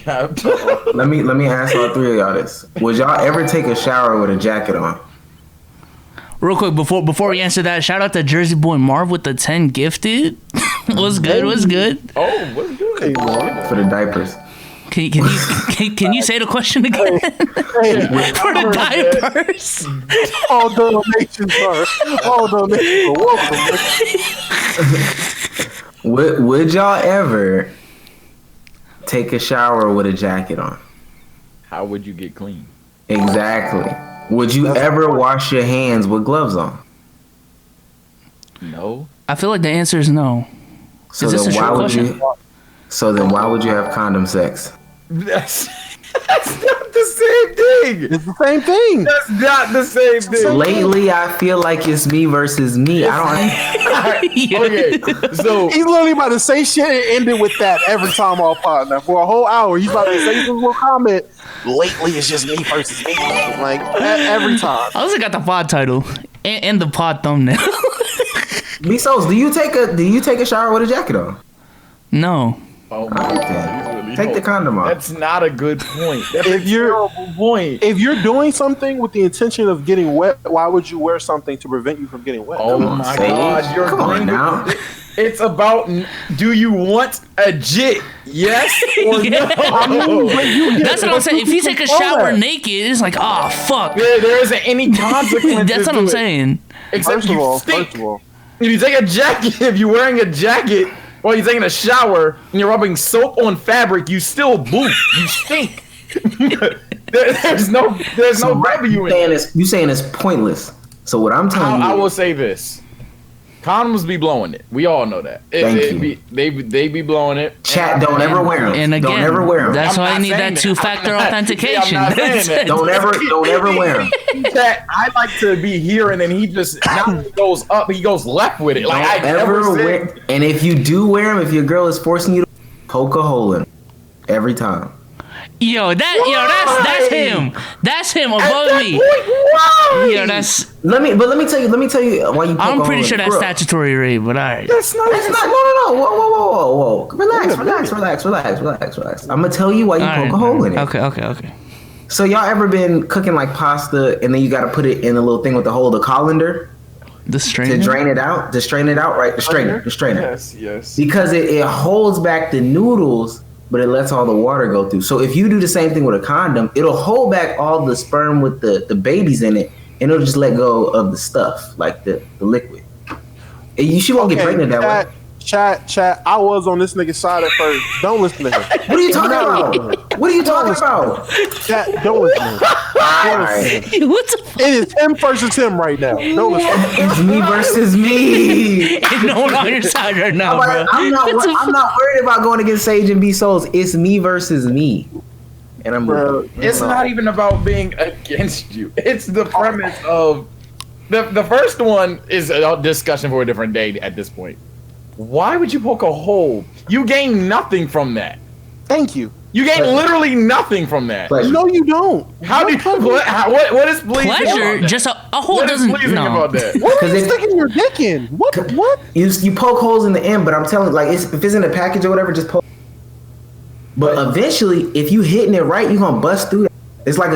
Cap. Let me ask all three of y'all this: would y'all ever take a shower with a jacket on? Real quick, before we answer that, shout out to Jersey Boy Marv with the 10 gifted. What's good? What's good? Oh, what's good? For the diapers. Can you say the question again? For the diapers. All donations are welcome. Would y'all ever take a shower with a jacket on? How would you get clean? Exactly. Would you ever wash your hands with gloves on? No. I feel like the answer is no. So Is this then a why short would question? you? So then why would you have condom sex? That's not the same thing. It's the same thing. That's not the same thing. Lately, I feel like it's me versus me. I Okay, so He's literally about to say shit and end it with that every time on pod. Now for a whole hour, he's about to say some little comment. Lately, it's just me versus me. Like every time. I also got the pod title and the pod thumbnail. don't. B Souls, do you take a shower with a jacket on? No. oh my Alright, god, then. he's really Take the condom off. That's not a good point. That's If a you're- terrible point. If you're doing something with the intention of getting wet, why would you wear something to prevent you from getting wet? Oh on, my Sage. god, you're Come on bringing- now. It's about do you want a jit? Yes or Yeah. no? That's what I'm saying. If you take a shower naked, it's like, oh, fuck. There isn't any consequences. That's what to I'm it. saying. Except First of you all, stink. If you take a jacket, if you're wearing a jacket while you're taking a shower and you're rubbing soap on fabric, you still boot. You stink. there's no W in it. You saying it's pointless. So what I'm telling you, I will say this. Condoms be blowing it. We all know that. They be blowing it. chat, don't ever wear them. And again, don't ever wear them. that's I'm why I not need saying that that. two-factor I'm not- authentication. I'm not saying that. Don't ever wear them. Chat, I like to be here, and then he just now he goes up, he goes left with it. Like I Don't never ever said. wear. And if you do wear them, if your girl is forcing you to poke a hole in 'em every time. That's him. That's him above me. Why? Yo, that's. Let me tell you why you. Poke I'm a pretty hole sure in that's it. Bro, statutory rape, but alright. That's not. It's not. No. Whoa. Relax. I'm gonna tell you why you poke a hole in it. Okay. So y'all ever been cooking like pasta and then you gotta put it in a little thing with the hole, the colander, The to strainer. drain it out? To strain it out, right? The strainer. Yes. Because it holds back the noodles, but it lets all the water go through. So if you do the same thing with a condom, it'll hold back all the sperm with the babies in it, and it'll just let go of the stuff, like the liquid. And she won't get pregnant that way. Chat. I was on this nigga's side at first. Don't listen to him. What are you talking about? What are you talking about? Chat, don't listen to him. Alright. What the It is him versus him right now. Don't listen to him. It's me versus me. f- No one on your side right now, bro. I'm not worried about going against Sage and B Souls. It's me versus me. And I'm Bro, It's not even about being against you. It's the premise of the first one is a discussion for a different day at this point. Why would you poke a hole? You gain nothing from that. Thank you. You gain literally nothing from that. pleasure. No, you don't. How do you? What is pleasing Pleasure, about that? just a hole What is doesn't. pleasing No. about that? What are 'Cause you it- sticking your dick in? What? You poke holes in the end, but I'm telling like if it's in a package or whatever, just poke. But eventually, if you hitting it right, you're gonna bust through that. It's like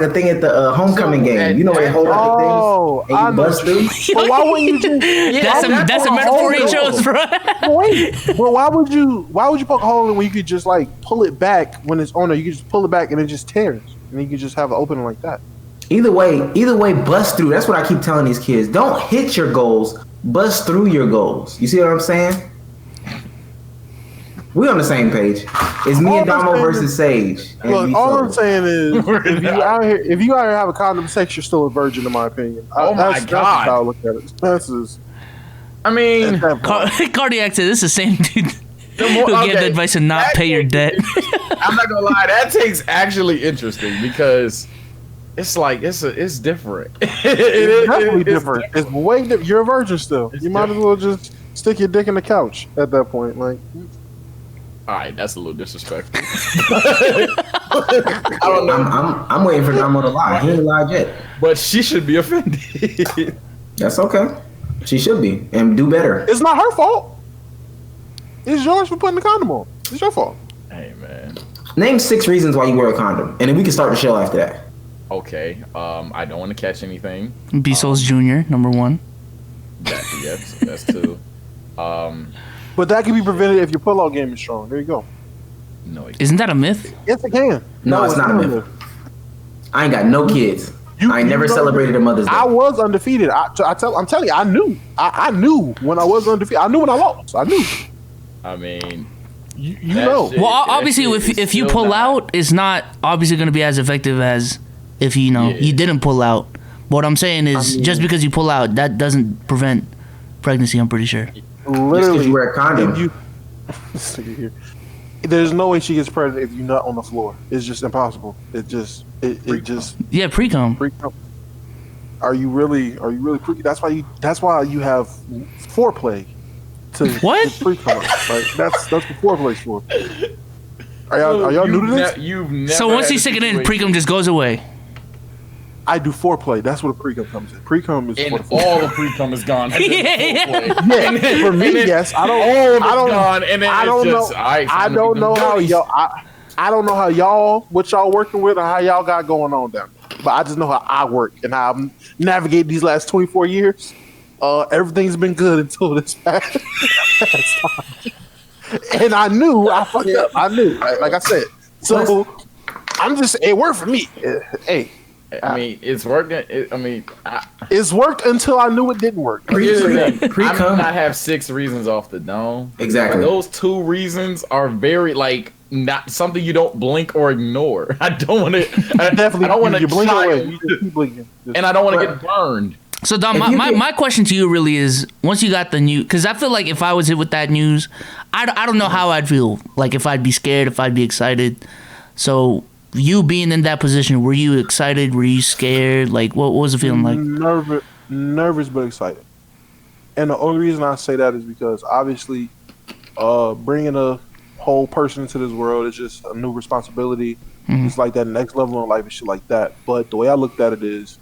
a thing at the homecoming So, game. You know where they hold up the Oh, things I and know. you bust through. But why wouldn't you just? That's a metaphor he chose, bro. Wait, well, why would you poke a hole in when you could just like pull it back when it's on there? You could just pull it back and it just tears, and you could just have an opening like that. Either way, bust through. That's what I keep telling these kids. Don't hit your goals, bust through your goals. You see what I'm saying? We on the same page. It's me and All I'm Damo saying versus Sage. And Look, we all I'm solo. saying is, if you out here have a condom sex, you're still a virgin, in my opinion. Oh my That's God. how I look at it. That's just. I mean, Cardiac said this is the same dude who okay, gave the advice to not that pay your takes- debt. I'm not gonna lie. That takes actually interesting because it's like it's different. It's definitely it's different. It's way different. You're a virgin still. You might as well just stick your dick in the couch at that point. Like, All right, that's a little disrespectful. I don't know, I'm waiting for Damo to lie. He ain't lied yet. but she should be offended. That's okay. She should be and do better. it's not her fault. It's yours for putting the condom on. It's your fault. Hey man, Name 6 reasons why you wear a condom, and then we can start the show after that. Okay. I don't want to catch anything. Bezos Jr. number 1. Yes, that's 2. But that can be prevented if your pull-out game is strong. There you go. No. Isn't that a myth? Yes, it can. No, it's not a myth. I ain't got no kids. I ain't never celebrated a Mother's Day. I was undefeated. I'm telling you, I knew. I knew when I was undefeated. I knew when I lost. I knew. I mean, you know. shit- Well, that obviously, shit is if you still pull not- out, it's not obviously going to be as effective as if you know Yeah. you didn't pull out. What I'm saying is, just because you pull out, that doesn't prevent pregnancy. I'm pretty sure. Literally, you wear a condom. if you- This nigga here. There's no way she gets pregnant if you're not on the floor. It's just impossible. It just. Yeah, pre-cum. Are you really? That's why you have foreplay. To What? pre-cum. Like that's what foreplay's for. Are y'all new to this? You've never So once had you a stick it in, situation- pre-cum just goes away. I do foreplay. That's what a pre-cum comes in. Pre-cum is and for the all foreplay. the pre-cum is gone. Yeah, for me, yes. I don't. All of it's I don't. gone, and then I it's don't just, know. all right, I time to don't get know them how goodies. y'all. I don't know how y'all what y'all working with or how y'all got going on down there. But I just know how I work and how I'm navigating these last 24 years. Everything's been good until this past time. And I knew I fucked up. I knew, like I said. So I'm just it worked for me. Hey, I mean, it's working. it's worked until I knew it didn't work. Here's the thing. I Pre-cum. might not have 6 reasons off the dome. Exactly. But those 2 reasons are very not something you don't blink or ignore. I don't want to. Definitely, I don't want to you blink away. child, You keep blinking. and I don't want to get burned. So Dom, If you get- my question to you really is, once you got the news, because I feel like if I was hit with that news, I don't know how I'd feel. Like if I'd be scared, if I'd be excited. So you being in that position, were you excited? Were you scared? Like what was the feeling like? Nervous but excited. And the only reason I say that is because obviously, bringing a whole person into this world is just a new responsibility. It's like that next level in life and shit like that. But the way I looked at it is,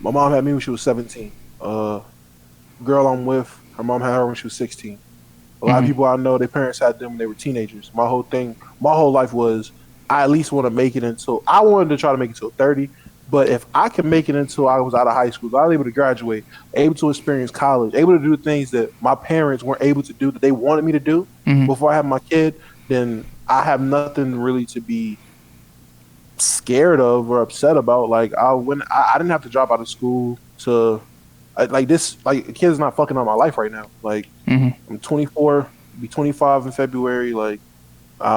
my mom had me when she was 17. Girl I'm with, her mom had her when she was 16. A lot of people I know, their parents had them when they were teenagers. My whole life was, I at least want to make it I wanted to try to make it until 30. But if I could make it until I was out of high school, I was able to graduate, able to experience college, able to do things that my parents weren't able to do that they wanted me to do before I had my kid, then I have nothing really to be scared of or upset about. Like I didn't have to drop out of school to like this. Like a kid's not fucking up my life right now. Like I'm 24, be 25 in February. Like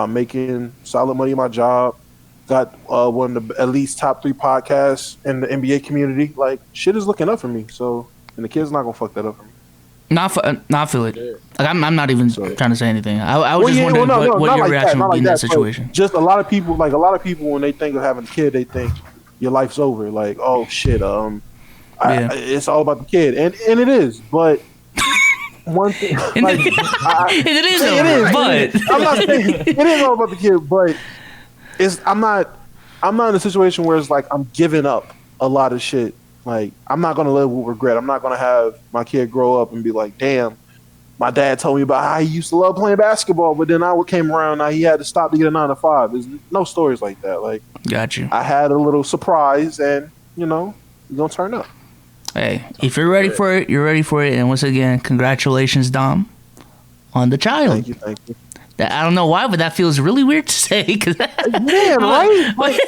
making solid money in my job. Got one of the at least top 3 podcasts in the NBA community. Like shit is looking up for me. So and the kid's not gonna fuck that up for me. I feel it. Like I'm not even trying to say anything. I was Well, just yeah, wondering well, no, what not your like reaction not would be in like that but situation. Just a lot of people when they think of having a kid, they think your life's over. Like, oh shit, it's all about the kid, and it is. But one thing, like, it is, but I'm not saying it is all about the kid, but I'm not in a situation where it's like I'm giving up a lot of shit. Like I'm not gonna live with regret. I'm not gonna have my kid grow up and be like, damn, my dad told me about how he used to love playing basketball, but then I came around, now he had to stop to get a 9 to 5. There's no stories like that. Like got you. I had a little surprise, and you're gonna turn up. Hey, if you're ready for it, you're ready for it. And once again, congratulations, Dom, on the child. Thank you. I don't know why, but that feels really weird to say. Cause Man, right? Like,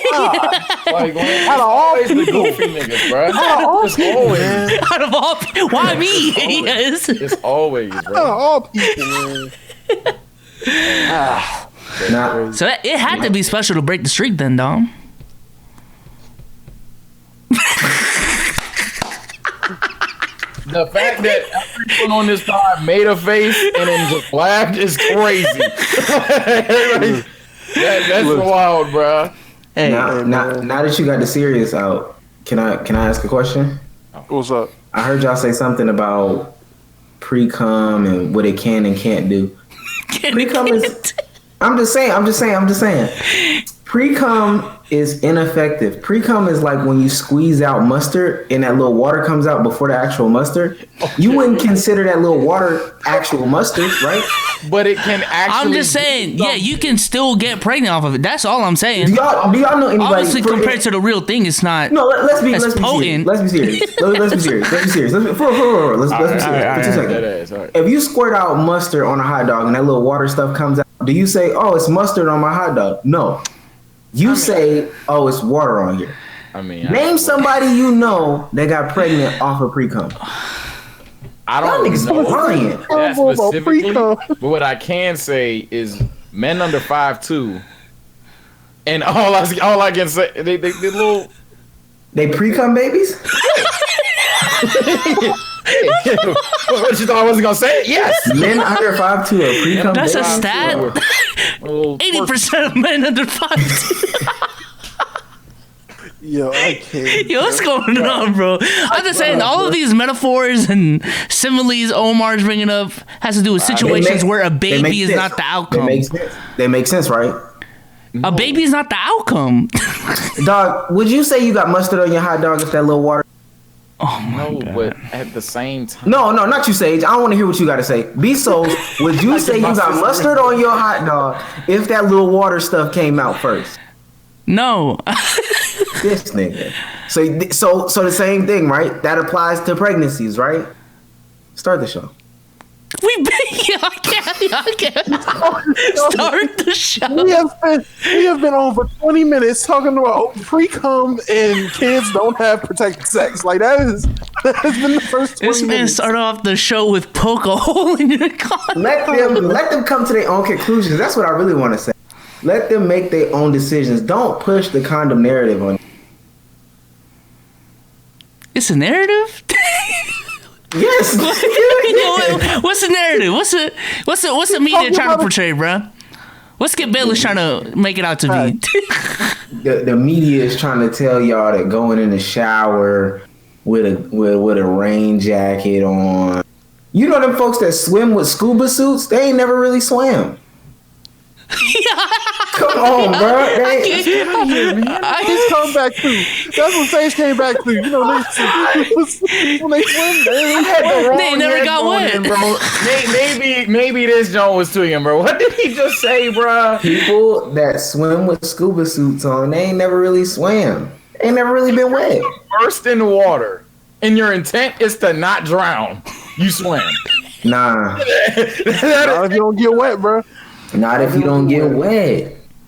Like, Out of all always the people. goofy niggas, bro. Out of all It's people, always. man. out of all, why me? Yes. It's always, Out of bro. all people, man. Nah, So it had to be special to break the streak, then, Dom. The fact that everyone on this pod made a face and then just laughed is crazy. That's wild, bro. Hey, now that you got the serious out, can I ask a question? What's up? I heard y'all say something about pre-cum and what it can and can't do. Pre-cum is. I'm just saying. Pre-cum is ineffective. Pre-cum is like when you squeeze out mustard and that little water comes out before the actual mustard. You wouldn't consider that little water actual mustard, right? But it can actually. I'm just saying, yeah, you can still get pregnant off of it. That's all I'm saying. Do y'all know anybody? Obviously, compared to the real thing, it's not. No, let's be serious. potent. Let's be serious. Let's be serious. Let's be serious. Let's be serious. For 2 seconds. If you squirt out mustard on a hot dog and that little water stuff comes out, do you say, "Oh, it's mustard on my hot dog"? No. You say, "Oh, it's water on here." I mean, Name somebody you know that got pregnant off of pre-cum. I Y'all don't niggas know lying. that specifically, but what I can say is men under 5'2", and all I can say, they little. They pre-cum babies? What you thought I wasn't gonna say? Yes. Men under 5'2" are pre-cum That's babies? a stat. 80% of men under 5'2". Yo, I can't. Yo, what's going on, bro? I'm just saying, all of these metaphors and similes Omar's bringing up has to do with situations where a baby is not the outcome. They make sense, right? A baby is not the outcome. Dog, would you say you got mustard on your hot dog if that little water? Oh my No, God. but at the same time. No, not you, Sage. I don't want to hear what you got to say. B-So, would you say you got mustard on your hot dog if that little water stuff came out first? No. This nigga. So the same thing, right? That applies to pregnancies, right? Start the show. I can't. Start the show. We have been on for 20 minutes talking about pre-cum and kids don't have protected sex. Like that has been the first 20 This man minutes. started off the show with poke a hole in your condom. Let them come to their own conclusions. That's what I really want to say. Let them make their own decisions. Don't push the condom narrative on. It's a narrative? Yes. What's the narrative? What's the media trying to portray, bruh? What's Skip Bayless trying to make it out to be? The media is trying to tell y'all that going in the shower with a rain jacket on. You know them folks that swim with scuba suits? They ain't never really swam. Come on, bro. His comeback too. That's what Sage came back to. You know, when they swim, They never got wet. Bro. Maybe this John was tweaking, bro. What did he just say, bro? People that swim with scuba suits on, they ain't never really swam. They ain't never really been wet. Burst in the water, and your intent is to not drown. You swim. Nah. Not if you don't get wet, bro. Not if you don't get wet.